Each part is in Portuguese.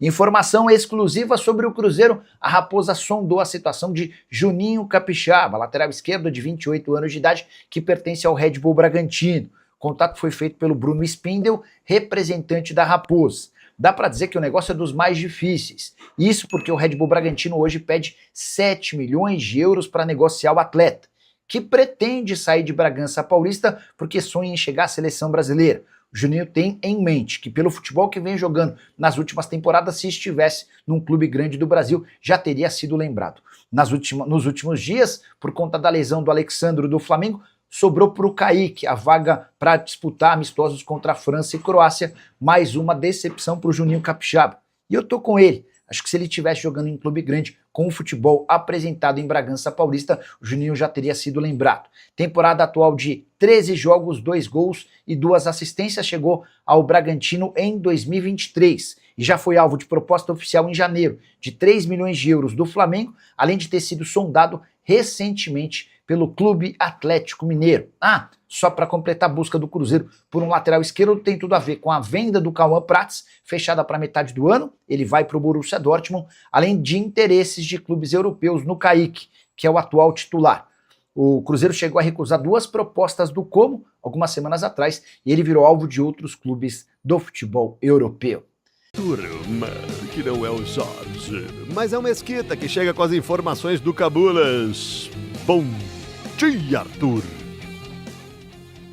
Informação exclusiva sobre o Cruzeiro, a Raposa sondou a situação de Juninho Capixaba, lateral esquerdo de 28 anos de idade, que pertence ao Red Bull Bragantino. O contato foi feito pelo Bruno Spindel, representante da Raposa. Dá para dizer que o negócio é dos mais difíceis. Isso porque o Red Bull Bragantino hoje pede 7 milhões de euros para negociar o atleta, que pretende sair de Bragança Paulista porque sonha em chegar à seleção brasileira. O Juninho tem em mente que pelo futebol que vem jogando nas últimas temporadas, se estivesse num clube grande do Brasil, já teria sido lembrado. Nos últimos dias, por conta da lesão do Alexandro do Flamengo, sobrou para o Kaique a vaga para disputar amistosos contra a França e Croácia, mais uma decepção para o Juninho Capixaba. E eu tô com ele. Acho que se ele estivesse jogando em clube grande, com o futebol apresentado em Bragança Paulista, o Juninho já teria sido lembrado. Temporada atual de 13 jogos, 2 gols e 2 assistências, chegou ao Bragantino em 2023 e já foi alvo de proposta oficial em janeiro de 3 milhões de euros do Flamengo, além de ter sido sondado recentemente pelo Clube Atlético Mineiro. Só para completar a busca do Cruzeiro por um lateral esquerdo, tem tudo a ver com a venda do Cauã Prats, fechada para metade do ano, ele vai para o Borussia Dortmund, além de interesses de clubes europeus no Kaique, que é o atual titular. O Cruzeiro chegou a recusar 2 propostas do Como, algumas semanas atrás, e ele virou alvo de outros clubes do futebol europeu. Turma, que não é o Jorge, mas é o Mesquita que chega com as informações do Cabulas. Bom dia, Arthur!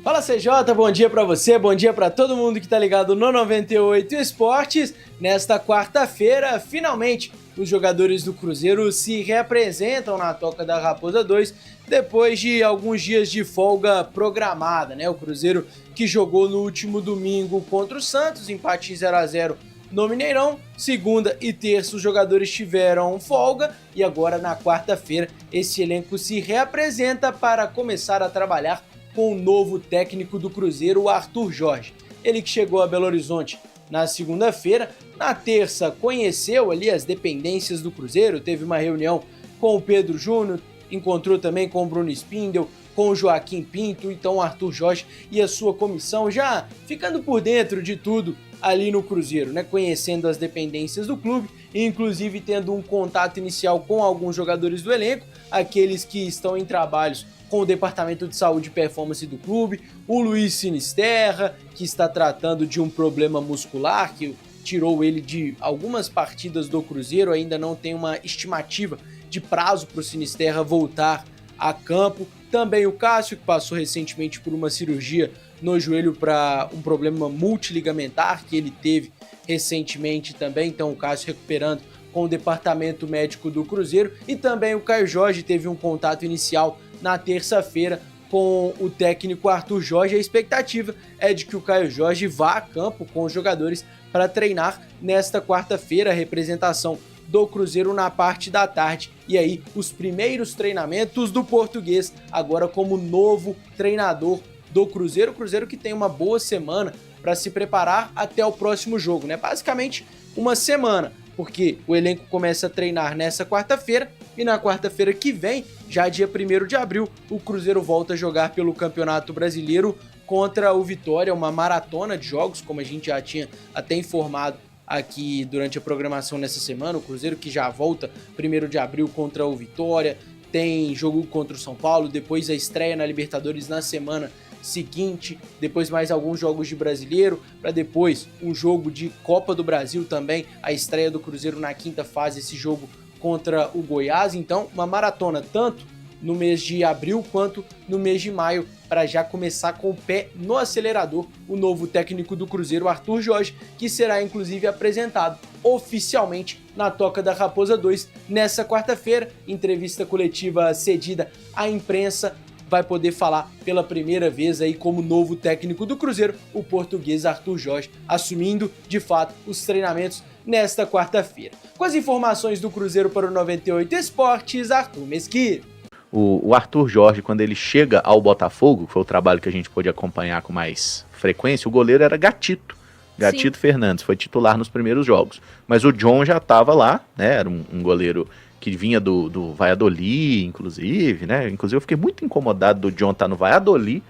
Fala CJ, bom dia pra você, bom dia pra todo mundo que tá ligado no 98 Esportes. Nesta quarta-feira, finalmente, os jogadores do Cruzeiro se reapresentam na Toca da Raposa 2, depois de alguns dias de folga programada, né? O Cruzeiro que jogou no último domingo contra o Santos, empate em 0x0 no Mineirão. Segunda e terça os jogadores tiveram folga e agora na quarta-feira esse elenco se reapresenta para começar a trabalhar com o novo técnico do Cruzeiro, o Arthur Jorge. Ele que chegou a Belo Horizonte na segunda-feira, na terça conheceu ali as dependências do Cruzeiro, teve uma reunião com o Pedro Júnior, encontrou também com o Bruno Spindel, com o Joaquim Pinto, então o Arthur Jorge e a sua comissão já ficando por dentro de tudo ali no Cruzeiro, né? Conhecendo as dependências do clube e inclusive tendo um contato inicial com alguns jogadores do elenco, aqueles que estão em trabalhos com o Departamento de Saúde e Performance do clube, o Luiz Sinisterra, que está tratando de um problema muscular, que tirou ele de algumas partidas do Cruzeiro, ainda não tem uma estimativa de prazo para o Sinisterra voltar a campo. Também o Cássio, que passou recentemente por uma cirurgia no joelho para um problema multiligamentar que ele teve recentemente também, então o Cássio recuperando com o departamento médico do Cruzeiro, e também o Caio Jorge teve um contato inicial na terça-feira com o técnico Arthur Jorge. A expectativa é de que o Caio Jorge vá a campo com os jogadores para treinar nesta quarta-feira, a representação do Cruzeiro na parte da tarde, e aí os primeiros treinamentos do português agora como novo treinador do Cruzeiro. O Cruzeiro que tem uma boa semana para se preparar até o próximo jogo, né? Basicamente uma semana, porque o elenco começa a treinar nessa quarta-feira e na quarta-feira que vem, já dia 1º de abril, o Cruzeiro volta a jogar pelo Campeonato Brasileiro contra o Vitória, uma maratona de jogos, como a gente já tinha até informado aqui durante a programação nessa semana. O Cruzeiro que já volta 1º de abril contra o Vitória, tem jogo contra o São Paulo, depois a estreia na Libertadores na semana seguinte, depois mais alguns jogos de Brasileiro, para depois um jogo de Copa do Brasil também, a estreia do Cruzeiro na quinta fase, esse jogo contra o Goiás. Então uma maratona tanto no mês de abril quanto no mês de maio, para já começar com o pé no acelerador o novo técnico do Cruzeiro, Arthur Jorge, que será inclusive apresentado oficialmente na Toca da Raposa 2 nessa quarta-feira. Entrevista coletiva cedida à imprensa, vai poder falar pela primeira vez aí como novo técnico do Cruzeiro, o português Arthur Jorge, assumindo de fato os treinamentos nesta quarta-feira. Com as informações do Cruzeiro para o 98 Esportes, Arthur Mesquita. O Arthur Jorge, quando ele chega ao Botafogo, que foi o trabalho que a gente pôde acompanhar com mais frequência, o goleiro era Gatito. Gatito Fernandes, foi titular nos primeiros jogos. Mas o John já estava lá, né? Era um goleiro que vinha do Valladolid, inclusive, né? Inclusive eu fiquei muito incomodado do John estar no Valladolid,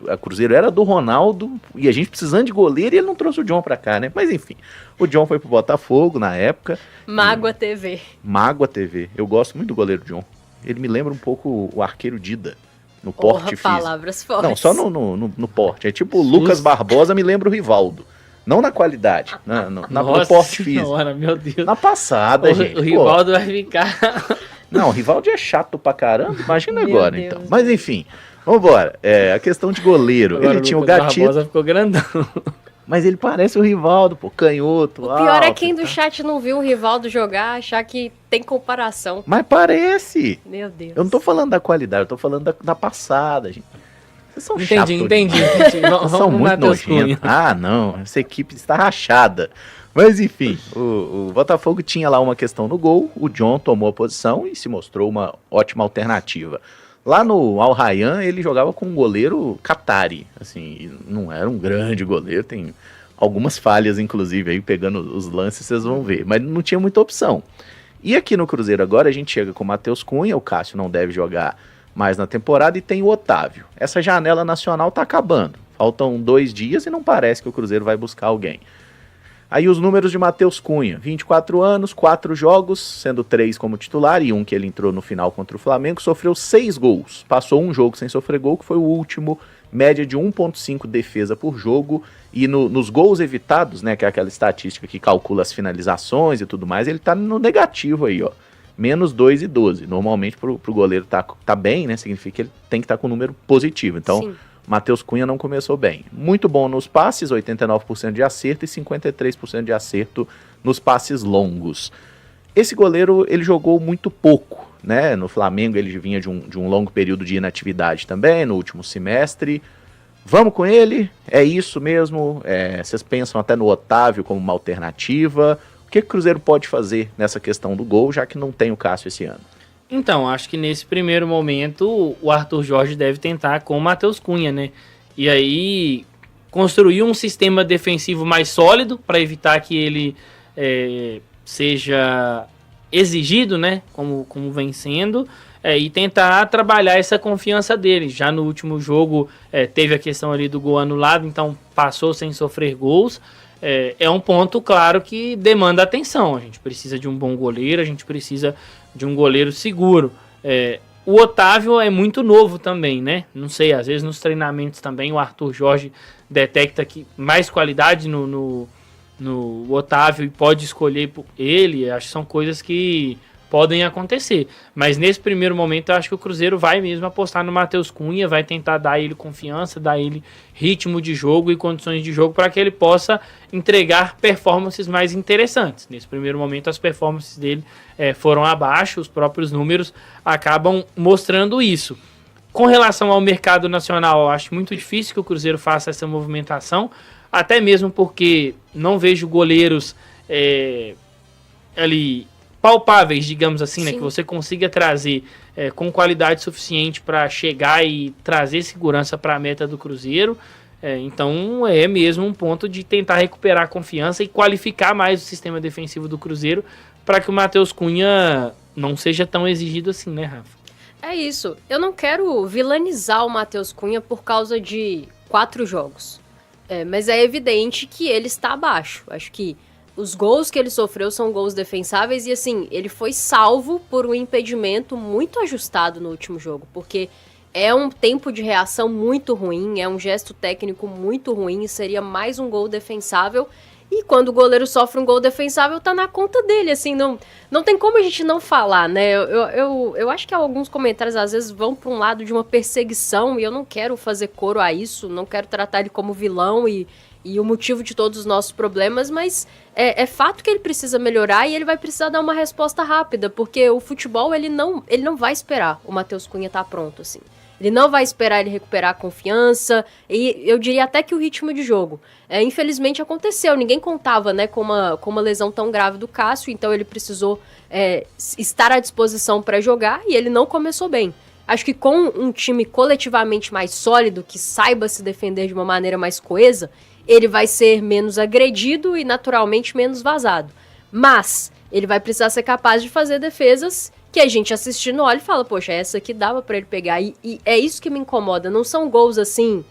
A Cruzeiro era do Ronaldo e a gente precisando de goleiro e ele não trouxe o John pra cá, né? Mas enfim, o John foi pro Botafogo na época. Mágoa TV. Mágoa TV. Eu gosto muito do goleiro John. Ele me lembra um pouco o arqueiro Dida. No porte físico. Palavras fortes. Não, só no porte. É tipo o Lucas Barbosa me lembra o Rivaldo. Não na qualidade, no porte físico. Senhora, meu Deus. Na passada, gente. O Rivaldo vai ficar... Não, o Rivaldo é chato pra caramba. Imagina Meu agora, Deus. então. Mas enfim, vambora. A questão de goleiro. Agora ele tinha o Lucas Gatito. Barbosa ficou grandão. Mas ele parece o Rivaldo, pô, canhoto. O pior é alto quem e do tal. chat não viu o Rivaldo jogar, achar que tem comparação. Mas parece. Meu Deus. Eu não tô falando da qualidade, eu tô falando da passada, gente. Vocês são chatos. Entendi. Vocês Vamos são pro muito Matheus Cunha. nojentos. Ah, não. Essa equipe está rachada. Mas enfim, o Botafogo tinha lá uma questão no gol. O John tomou a posição e se mostrou uma ótima alternativa. Lá no Al Rayyan, ele jogava com um goleiro Qatari. Assim, não era um grande goleiro. Tem algumas falhas, inclusive, aí pegando os lances, vocês vão ver. Mas não tinha muita opção. E aqui no Cruzeiro agora, a gente chega com o Matheus Cunha. O Cássio não deve jogar mais na temporada e tem o Otávio. Essa janela nacional tá acabando. Faltam 2 dias e não parece que o Cruzeiro vai buscar alguém. Aí os números de Matheus Cunha, 24 anos, 4 jogos, sendo 3 como titular e 1 que ele entrou no final contra o Flamengo, sofreu 6 gols. Passou um jogo sem sofrer gol, que foi o último, média de 1,5 defesa por jogo. E nos gols evitados, né, que é aquela estatística que calcula as finalizações e tudo mais, ele tá no negativo aí, ó. Menos 2,12. Normalmente pro goleiro tá bem, né? Significa que ele tem que estar com um número positivo. Então, Sim. Matheus Cunha não começou bem. Muito bom nos passes, 89% de acerto e 53% de acerto nos passes longos. Esse goleiro, ele jogou muito pouco, né? No Flamengo ele vinha de um longo período de inatividade também, no último semestre. Vamos com ele? É isso mesmo? Vocês pensam até no Otávio como uma alternativa? O que o Cruzeiro pode fazer nessa questão do gol, já que não tem o Cássio esse ano? Então, acho que nesse primeiro momento o Arthur Jorge deve tentar com o Matheus Cunha, né? E aí construir um sistema defensivo mais sólido para evitar que ele seja exigido, né? Como vem sendo, e tentar trabalhar essa confiança dele. Já no último jogo teve a questão ali do gol anulado, então passou sem sofrer gols. É um ponto, claro, que demanda atenção. A gente precisa de um bom goleiro, a gente precisa de um goleiro seguro. O Otávio é muito novo também, né? Não sei, às vezes nos treinamentos também o Arthur Jorge detecta que mais qualidade no Otávio e pode escolher ele. Acho que são coisas que podem acontecer. Mas nesse primeiro momento eu acho que o Cruzeiro vai mesmo apostar no Matheus Cunha, vai tentar dar a ele confiança, dar a ele ritmo de jogo e condições de jogo para que ele possa entregar performances mais interessantes. Nesse primeiro momento as performances dele foram abaixo, os próprios números acabam mostrando isso. Com relação ao mercado nacional, eu acho muito difícil que o Cruzeiro faça essa movimentação, até mesmo porque não vejo goleiros ali palpáveis, digamos assim, né, que você consiga trazer com qualidade suficiente para chegar e trazer segurança para a meta do Cruzeiro. Então é mesmo um ponto de tentar recuperar a confiança e qualificar mais o sistema defensivo do Cruzeiro para que o Matheus Cunha não seja tão exigido assim, né, Rafa? É isso. Eu não quero vilanizar o Matheus Cunha por causa de 4 jogos. Mas é evidente que ele está abaixo. Acho que os gols que ele sofreu são gols defensáveis e, assim, ele foi salvo por um impedimento muito ajustado no último jogo, porque é um tempo de reação muito ruim, é um gesto técnico muito ruim e seria mais um gol defensável. E quando o goleiro sofre um gol defensável, tá na conta dele, assim, não tem como a gente não falar, né? Eu acho que alguns comentários às vezes vão para um lado de uma perseguição e eu não quero fazer coro a isso, não quero tratar ele como vilão e o motivo de todos os nossos problemas, mas é fato que ele precisa melhorar e ele vai precisar dar uma resposta rápida, porque o futebol, ele não vai esperar o Matheus Cunha estar pronto, assim. Ele não vai esperar ele recuperar a confiança e eu diria até que o ritmo de jogo. Infelizmente aconteceu, ninguém contava, né, com uma lesão tão grave do Cássio, então ele precisou estar à disposição para jogar e ele não começou bem. Acho que com um time coletivamente mais sólido, que saiba se defender de uma maneira mais coesa, ele vai ser menos agredido e naturalmente menos vazado. Mas ele vai precisar ser capaz de fazer defesas que a gente assistindo olha e fala, poxa, essa aqui dava pra ele pegar. E é isso que me incomoda, não são gols assim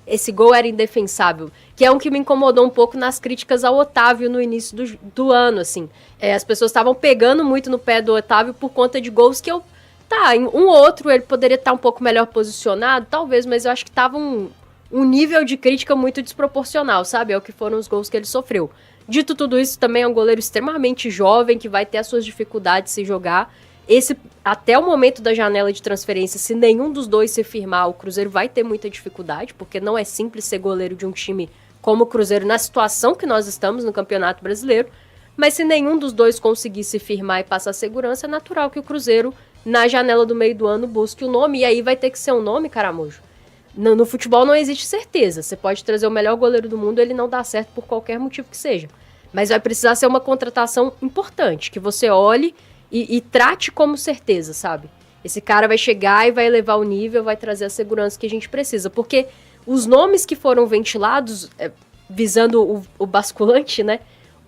esse gol era indefensável, que é um que me incomodou um pouco nas críticas ao Otávio no início do ano, assim. As pessoas estavam pegando muito no pé do Otávio por conta de gols que em um ou outro ele poderia estar um pouco melhor posicionado, talvez, mas eu acho que tava um nível de crítica muito desproporcional, sabe? É o que foram os gols que ele sofreu. Dito tudo isso, também é um goleiro extremamente jovem, que vai ter as suas dificuldades se jogar. Até o momento da janela de transferência, se nenhum dos dois se firmar, o Cruzeiro vai ter muita dificuldade, porque não é simples ser goleiro de um time como o Cruzeiro na situação que nós estamos no Campeonato Brasileiro. Mas se nenhum dos dois conseguir se firmar e passar segurança, é natural que o Cruzeiro, na janela do meio do ano, busque o nome, e aí vai ter que ser um nome, Caramujo. No futebol não existe certeza. Você pode trazer o melhor goleiro do mundo, ele não dá certo por qualquer motivo que seja. Mas vai precisar ser uma contratação importante, que você olhe e trate como certeza, sabe? Esse cara vai chegar e vai elevar o nível, vai trazer a segurança que a gente precisa. Porque os nomes que foram ventilados, visando o basculante, né?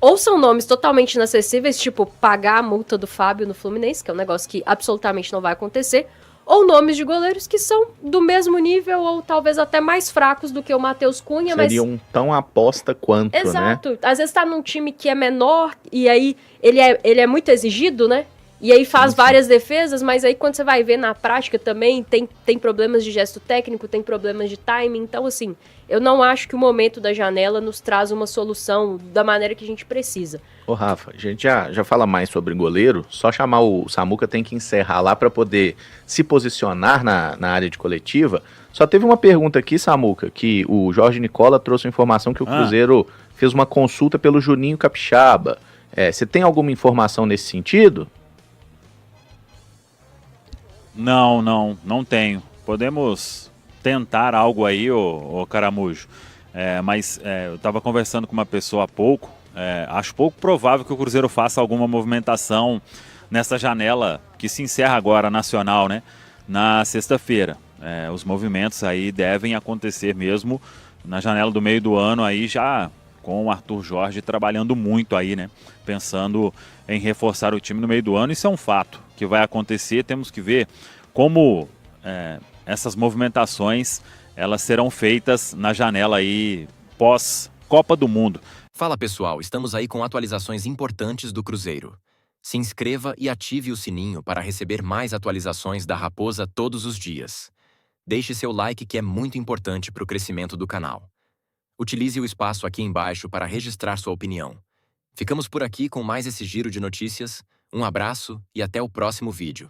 Ou são nomes totalmente inacessíveis, tipo pagar a multa do Fábio no Fluminense, que é um negócio que absolutamente não vai acontecer, ou nomes de goleiros que são do mesmo nível ou talvez até mais fracos do que o Matheus Cunha, Seriam tão aposta quanto, né? Exato. Às vezes tá num time que é menor e aí ele é muito exigido, né? E aí faz várias defesas, mas aí quando você vai ver na prática também tem problemas de gesto técnico, tem problemas de timing. Então, assim, eu não acho que o momento da janela nos traz uma solução da maneira que a gente precisa. Ô Rafa, a gente já fala mais sobre goleiro, só chamar o Samuca tem que encerrar lá para poder se posicionar na área de coletiva. Só teve uma pergunta aqui, Samuca, que o Jorge Nicola trouxe a informação que o Cruzeiro fez uma consulta pelo Juninho Capixaba. Você tem alguma informação nesse sentido? Não tenho. Podemos tentar algo aí, ô Caramujo. Mas eu estava conversando com uma pessoa há pouco. Acho pouco provável que o Cruzeiro faça alguma movimentação nessa janela que se encerra agora, nacional, né? Na sexta-feira. Os movimentos aí devem acontecer mesmo na janela do meio do ano, aí já com o Arthur Jorge trabalhando muito aí, né? Pensando em reforçar o time no meio do ano. Isso é um fato que vai acontecer. Temos que ver como essas movimentações elas serão feitas na janela aí pós Copa do Mundo. Fala pessoal, estamos aí com atualizações importantes do Cruzeiro. Se inscreva e ative o sininho para receber mais atualizações da Raposa todos os dias. Deixe seu like que é muito importante para o crescimento do canal. Utilize o espaço aqui embaixo para registrar sua opinião. Ficamos por aqui com mais esse giro de notícias. Um abraço e até o próximo vídeo.